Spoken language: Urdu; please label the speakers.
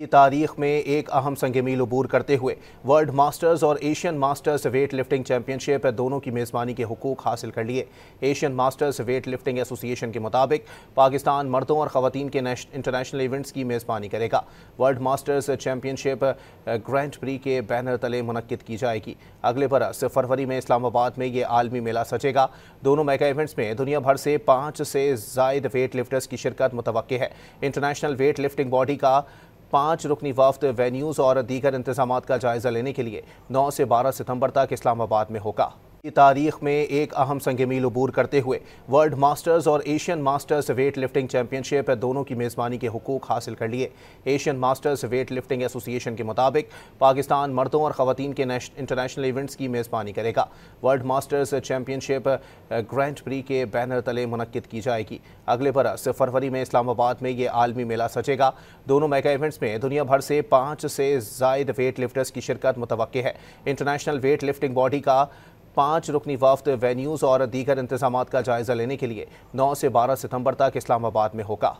Speaker 1: کی تاریخ میں ایک اہم سنگ میل عبور کرتے ہوئے ورلڈ ماسٹرز اور Asian masters weightlifting championship دونوں کی میزبانی کے حقوق حاصل کر لیے۔ ایشین ماسٹرز ویٹ لفٹنگ ایسوسی ایشن کے مطابق پاکستان مردوں اور خواتین کے انٹرنیشنل ایونٹس کی میزبانی کرے گا۔ ورلڈ ماسٹرز چیمپئن شپ گرینڈ پری کے بینر تلے منعقد کی جائے گی۔ اگلے برس فروری میں اسلام آباد میں یہ عالمی میلہ سجے گا۔ دونوں میگا ایونٹس میں دنیا بھر سے 5 سے زائد ویٹ لفٹرز کی شرکت متوقع ہے۔ انٹرنیشنل ویٹ لفٹنگ باڈی کا 5 رکنی وفد وینیوز اور دیگر انتظامات کا جائزہ لینے کے لیے 9 سے 12 ستمبر تک اسلام آباد میں ہوگا۔ کی تاریخ میں ایک اہم سنگ میل عبور کرتے ہوئے ورلڈ ماسٹرز اور Asian masters weightlifting championship دونوں کی میزبانی کے حقوق حاصل کر لیے۔ ایشین ماسٹرز ویٹ لفٹنگ ایسوسی ایشن کے مطابق پاکستان مردوں اور خواتین کے انٹرنیشنل ایونٹس کی میزبانی کرے گا۔ ورلڈ ماسٹرز چیمپئن شپ گرینڈ پری کے بینر تلے منعقد کی جائے گی۔ اگلے برس فروری میں اسلام آباد میں یہ عالمی میلہ سجے گا۔ دونوں میگا ایونٹس میں دنیا بھر سے 5 سے زائد ویٹ لفٹرز کی شرکت متوقع ہے۔ انٹرنیشنل ویٹ لفٹنگ باڈی کا 5 رکنی وفد وینیوز اور دیگر انتظامات کا جائزہ لینے کے لیے 9 سے 12 ستمبر تک اسلام آباد میں ہوگا۔